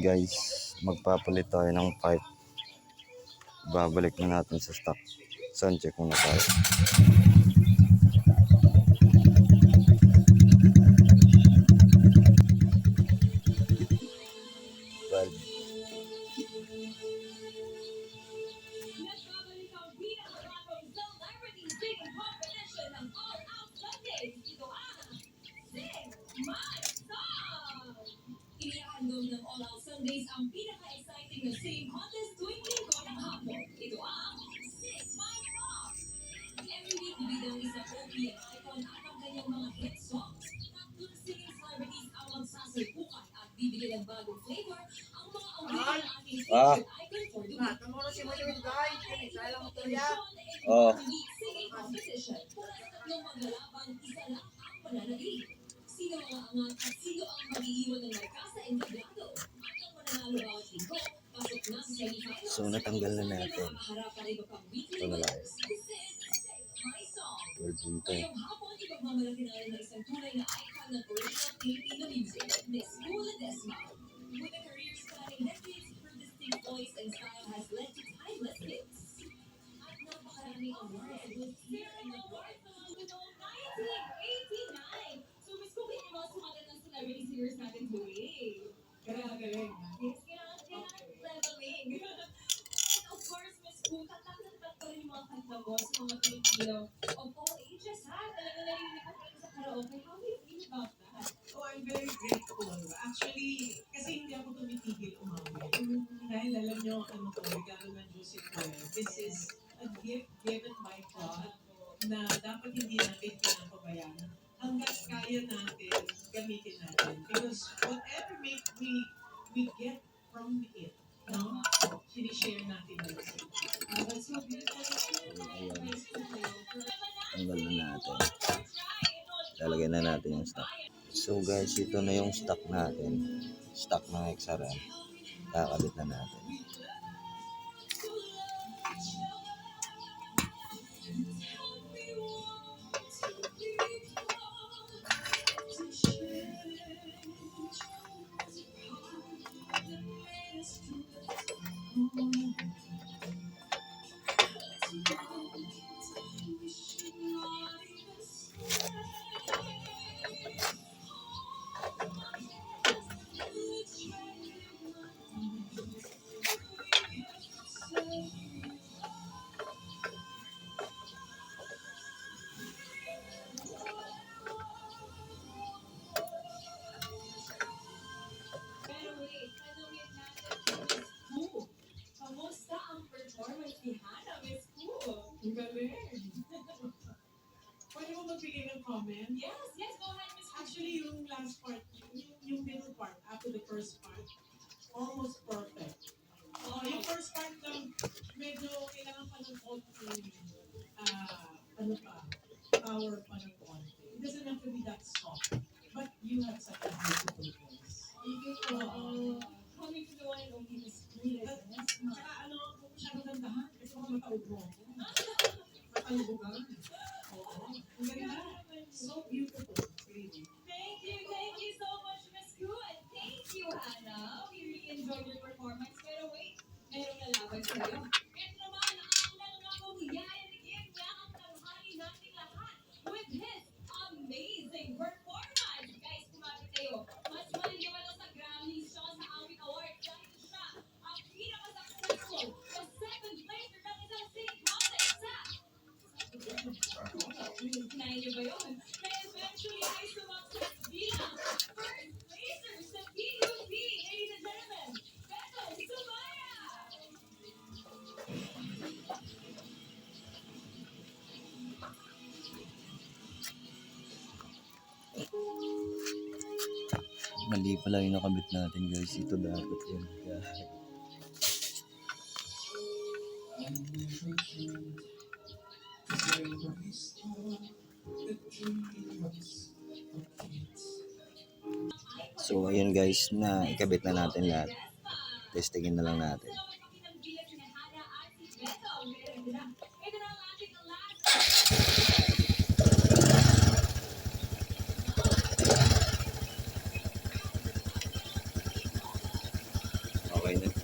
Guys, magpapalit tayo ng pipe. Babalik na natin sa stock. Sound check muna tayo. Well, Inihandog ng All Out Sundays ang pinaka-exciting na singing contest tuwing linggo ng hapon. Ito ang Sing My Song! Every week, bibigyan ng isang OPM icon at ang kanyang mga hit songs. Tatlong singing celebrities ang magsasalpukan at bibigyan ng bagong flavor ang mga awit ng ating favorite icon for the week. oh, Singing competition. Mula sa tatlong maglalaban, isa lang ang mananali. Sino ang angat at sino ang mag-iiwan ng marka sa entablado? At ang mananalo bawat linggo, pasok na sa semifinals. so natanggal na natin. Maharap pa rin pa pang weekly Ito na lang. winners. This is Sing My Song. 12 punto. Ngayong hapon, ipagmamalaki natin ng isang tunay na icon ng original Filipino music, Miss Kula Desma. With a career spanning decades, her distinct voice and style has led to timeless hits. At napakaraming awards with here in the Award Phenomenal 1989. So, Miss Kula, yung mga sumagat ng celebrity singers natin today. Galing. Yes, kailangan leveling. And of course, Miss Kula, tatantat pa rin yung mga kanta mo sa mga Pilipino of all ages, ha? Talaga narinig ko rin sa karaoke. How do you feel about that? Oh, I'm very grateful. Actually, kasi hindi ako tumitigil umawit. Dahil alam nyo, ano ko, regalo ng Diyos ito. This is a gift given by God na dapat hindi natin pinapabayaan. Hanggat kaya natin, gamitin natin. Because whatever we get from it, no? Sinishare natin yun. That's so beautiful. Tanggal na natin. Lalagay na natin yung stock. So guys, ito na yung stock natin. Stock ng XRM. Kakabit na natin. Pero wait, tanungin natin si Miss Koo. Kamusta ang performance ni Hannah, Miss Koo? Ang galing. Pwede mo magbigay ng comment? Yes, go ahead, Miss Koo. Actually, yung last part, yung middle part, after the first part, almost perfect. Yung first part lang, medyo kailangan pa ng konting, ano pa, power pa ng konti. It doesn't have to be that soft. But you have such a beautiful voice. Thank you po. Coming to the one and only Miss Koo. At saka ano, kung masyadong gandahan, kasi kung mataog mo ako. Matalubugan. Oo. Ang ganda. So beautiful. Really. Thank you so much, Miss Koo. And thank you, Hannah. We really enjoyed your performance. Pero wait, merong lalaban sa'yo. Ito naman ang nangangakong yayarigin niya ang tanghali nating lahat with his amazing performance. Guys, kumapit kayo. Mas maliliwanag sa Grammys siya sa Awit Award dahil siya ang pinaka-successful na second placer ng isang singing contest sa Kinain niyo ba yun? Na eventually ay sumakses bilang first placer sa PUP. Ladies and gentlemen, Beto Sumaya! Mali pala yung nakabit natin guys. Ito dapat yun. So ayun guys, na ikabit na natin lahat. Testingin na lang natin. Okay na.